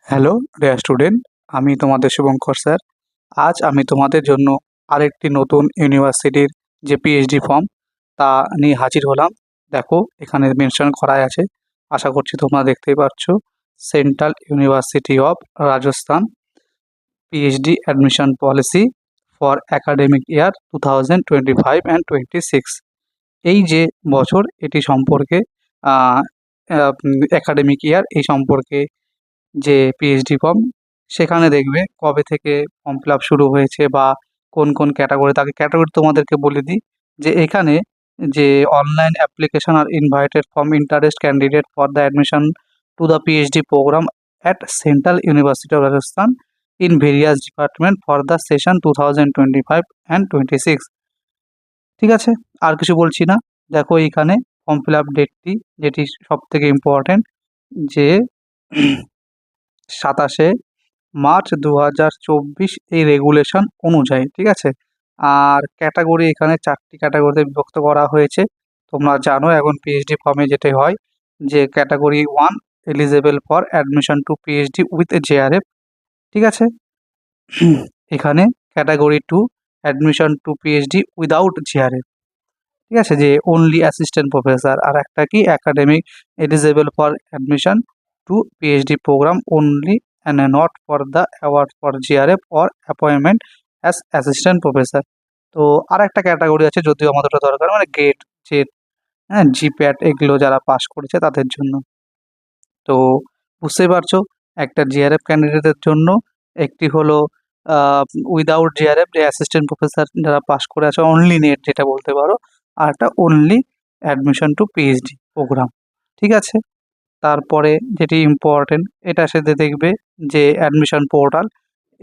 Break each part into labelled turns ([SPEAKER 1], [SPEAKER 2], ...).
[SPEAKER 1] Hello dear student, আমি তোমাদের Shubhankar sir. আজ আমি তোমাদের জন্য আরেকটি নতুন ইউনিভার্সিটির যে পিএইচডি ফর্ম তা নিয়ে হাজির হলাম। দেখো, এখানে মেনশন করা আছে, আশা করছি তোমরা দেখতেই পাচ্ছ, central University of Rajasthan PhD admission policy for academic year 2025 and 26। এই যে বছর, এটি সম্পর্কে অ্যাকাডেমিক ইয়ার এই সম্পর্কে যে পিএইচডি ফর্ম, সেখানে দেখবে কবে থেকে ফর্ম ফিল আপ শুরু হয়েছে বা কোন কোন ক্যাটাগরি। তাকে ক্যাটাগরি তোমাদেরকে বলে দিই যে এখানে যে online application are invited from interest candidate for the admission to the PhD programme at Central University of Rajasthan in various department for the session 2025 and 26। ঠিক আছে, আর কিছু বলছি না। দেখো এইখানে ফর্ম ফিল আপ ডেটটি, যেটি সব থেকে ইম্পর্টেন্ট, যে 27 মার্চ 2024 এই রেগুলেশন অনুযায়ী। ঠিক আছে, আর ক্যাটাগরি এখানে 4টি ক্যাটাগরিতে বিভক্ত করা হয়েছে। তোমরা জানো এখন পিএইচডি ফর্মে যেটা হয়, যে category 1 eligible for admission to PhD with JRF. ঠিক আছে, এখানে category 2 admission to PhD without JRF. ঠিক আছে, যে অনলি অ্যাসিস্ট্যান্ট প্রফেসর। আর একটা কি academic eligible for admission to PhD programme only and not for the award for JRF or appointment as assistant professor. তো আর একটা ক্যাটাগরি আছে, যদিও আমাদের ওটা দরকার, মানে গ্রেড যে, হ্যাঁ, জিপ্যাট এগুলো যারা পাস করেছে তাদের জন্য। তো বুঝতেই পারছো, একটা জিআরএফ ক্যান্ডিডেটের জন্য একটি হলো উইদাউট জিআরএফ, যে অ্যাসিস্ট্যান্ট প্রফেসর যারা পাস করে আছে, অনলি নেট যেটা বলতে পারো, আর একটা only admission to PhD programme. ঠিক আছে, তারপরে যেটি ইম্পর্টেন্ট, এটার সাথে দেখবে যে অ্যাডমিশন পোর্টাল,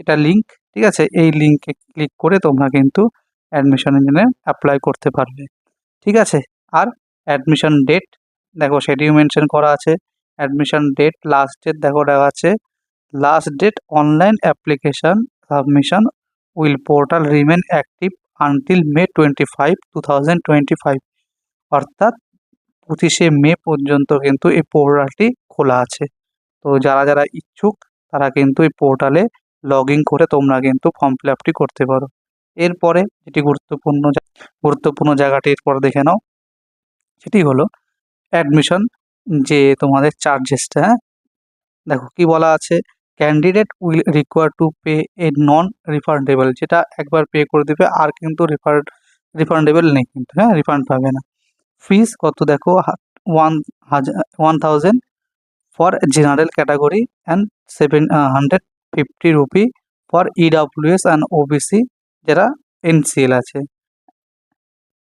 [SPEAKER 1] এটা লিঙ্ক। ঠিক আছে, এই লিঙ্কে ক্লিক করে তোমরা কিন্তু অ্যাডমিশনের জন্য অ্যাপ্লাই করতে পারবে। ঠিক আছে, আর অ্যাডমিশন ডেট দেখো সেটিও মেনশন করা আছে। অ্যাডমিশন ডেট, লাস্ট ডেট দেখো দেওয়া আছে, last date online application submission will portal remain active until May 25, 2025। অর্থাৎ 25শে মে পর্যন্ত কিন্তু এই পোর্টালটি খোলা আছে। তো যারা যারা ইচ্ছুক তারা কিন্তু এই পোর্টালে লগ ইন করে তোমরা কিন্তু ফর্ম ফিল আপটি করতে পারো। এরপরে যেটি গুরুত্বপূর্ণ জায়গাটি এরপর দেখে নাও, সেটি হলো অ্যাডমিশন, যে তোমাদের চার্জেসটা। হ্যাঁ, দেখো কি বলা আছে, candidate will require to pay A non refundable, যেটা একবার পে করে দেবে আর কিন্তু রিফান্ডেবল নেই কিন্তু, হ্যাঁ, রিফান্ড পাবে না। ফিস কত দেখো, 1000 for general category and 750 rupee for EWS and OBC যারা এনসিএল আছে।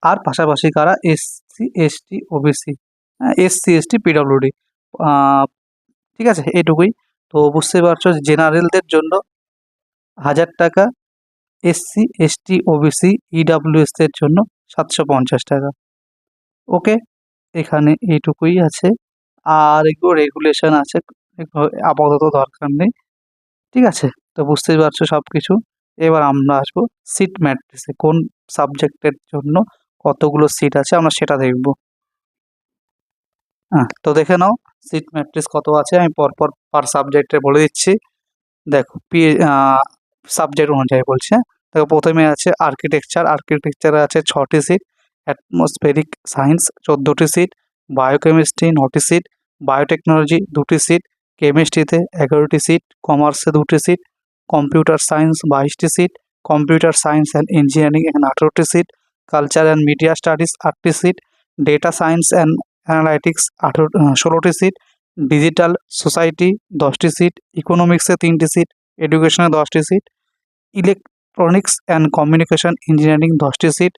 [SPEAKER 1] আর পাশাপাশি কারা, SC ST OBC, SC ST PWD. ঠিক আছে, এটুকুই। তো বুঝতে পারছো, জেনারেলদের জন্য 1000 টাকা, এসসি এসটি ওবিসি ইডাব্লিউএসদের জন্য 750 টাকা। ওকে, এখানে এইটুকুই আছে। আর এগুলো রেগুলেশন আছে, এগুলো আপাতত দরকার নেই। ঠিক আছে, তো বুঝতেই পারছো সব কিছু। এবার আমরা আসবো সিট ম্যাট্রিক্সে, কোন সাবজেক্টের জন্য কতগুলো সিট আছে আমরা সেটা দেখব। হ্যাঁ, তো দেখে নাও সিট ম্যাট্রিক্স কত আছে, আমি পরপর পার সাবজেক্টে বলে দিচ্ছি। দেখো সাবজেক্ট অনুযায়ী বলছে, হ্যাঁ। দেখো প্রথমে আছে আর্কিটেকচার, আর্কিটেকচারে আছে 6টি সিট, অ্যাটমসফেরিক সায়েন্স 14টি সিট, বায়োকেমিস্ট্রি 9টি সিট, বায়োটেকনোলজি 2টি সিট, কেমিস্ট্রিতে 11টি সিট, কমার্সে 2টি সিট, কম্পিউটার সায়েন্স 22টি seat, computer science and engineering এখানে 18টি seat, culture and media studies 8টি seat, data science and analytics 16টি সিট, ডিজিটাল সোসাইটি 10টি সিট, ইকোনমিক্সে 3টি সিট, এডুকেশনে 10টি seat, electronics and communication engineering 10টি সিট,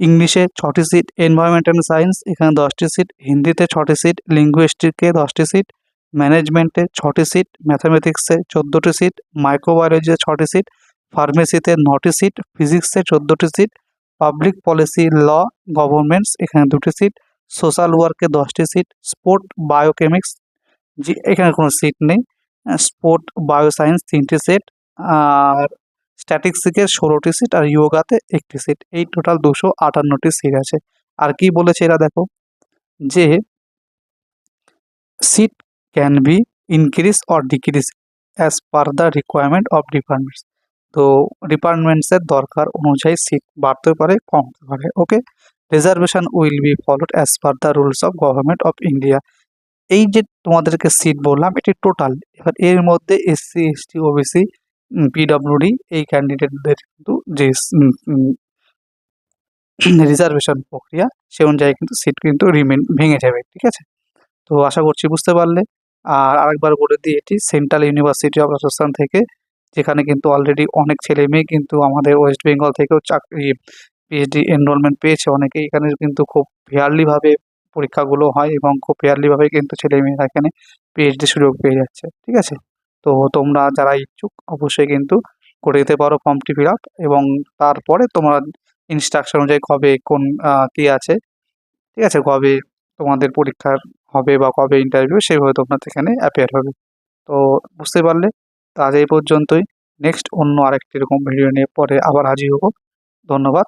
[SPEAKER 1] ইংলিশে 6টি সিট, এনভায়রনমেন্টাল সায়েন্স এখানে 10টি সিট, হিন্দিতে 6টি সিট, লিঙ্গুইস্টিকে 10টি সিট, ম্যানেজমেন্টে 6টি সিট, ম্যাথামেটিক্সে 14টি সিট, মাইক্রোবায়োলজিতে 6টি সিট, ফার্মেসিতে 9টি সিট, ফিজিক্সে 14টি সিট, পাবলিক পলিসি ল গভর্নমেন্টস এখানে 2টি সিট, সোশ্যাল ওয়ার্কে 10টি সিট, স্পোর্ট বায়োকেমিক্স জি এখানে কোনো সিট নেই, স্পোর্ট বায়োসায়েন্স 3টি সিট, আর স্ট্যাটিক্সিকের 16টি সিট, আর ইয়োগাতে 1টি সিট। এই টোটাল 258টি সিট আছে। আর কি বলেছে এরা দেখো, যে seat can be increase or decrease as per the requirement of departments. তো ডিপার্টমেন্টসের দরকার অনুযায়ী সিট বাড়তে পারে, কমতে পারে। Okay, reservation will be followed as per the rules of government of India. এই যে তোমাদেরকে সিট বললাম এটি টোটাল। এবার এর মধ্যে এসসি, এসটি, ওবিসি, পিডব্লিউডি এই ক্যান্ডিডেটদের কিন্তু যে রিজার্ভেশন প্রক্রিয়া সে অনুযায়ী কিন্তু সিট কিন্তু ভেঙে যাবে। ঠিক আছে, তো আশা করছি বুঝতে পারলে। আর আরেকবার বলে দিই, এটি সেন্ট্রাল ইউনিভার্সিটি অফ রাজস্থান থেকে, যেখানে কিন্তু অলরেডি অনেক ছেলে মেয়ে কিন্তু আমাদের ওয়েস্ট বেঙ্গল থেকেও চাকরি পিএইচডি এনরোলমেন্ট পেয়েছে অনেকেই। এখানে কিন্তু খুব ফেয়ারলিভাবে পরীক্ষাগুলো হয় এবং খুব ফেয়ারলিভাবে কিন্তু ছেলে মেয়েরা এখানে পিএইচডি সুযোগ পেয়ে যাচ্ছে। ঠিক আছে, তো তোমরা যারা ইচ্ছুক অবশ্যই কিন্তু করে দিতে পারো ফর্মটি ফিল আপ, এবং তারপরে তোমরা ইনস্ট্রাকশন অনুযায়ী কবে কোন কী আছে, ঠিক আছে, কবে তোমাদের পরীক্ষার হবে বা কবে ইন্টারভিউ সেভাবে তোমরা সেখানে অ্যাপিয়ার হবে। তো বুঝতে পারলে, তো আজ এই পর্যন্তই। নেক্সট অন্য আরেকটি এরকম ভিডিও নিয়ে পরে আবার হাজির হবো। ধন্যবাদ।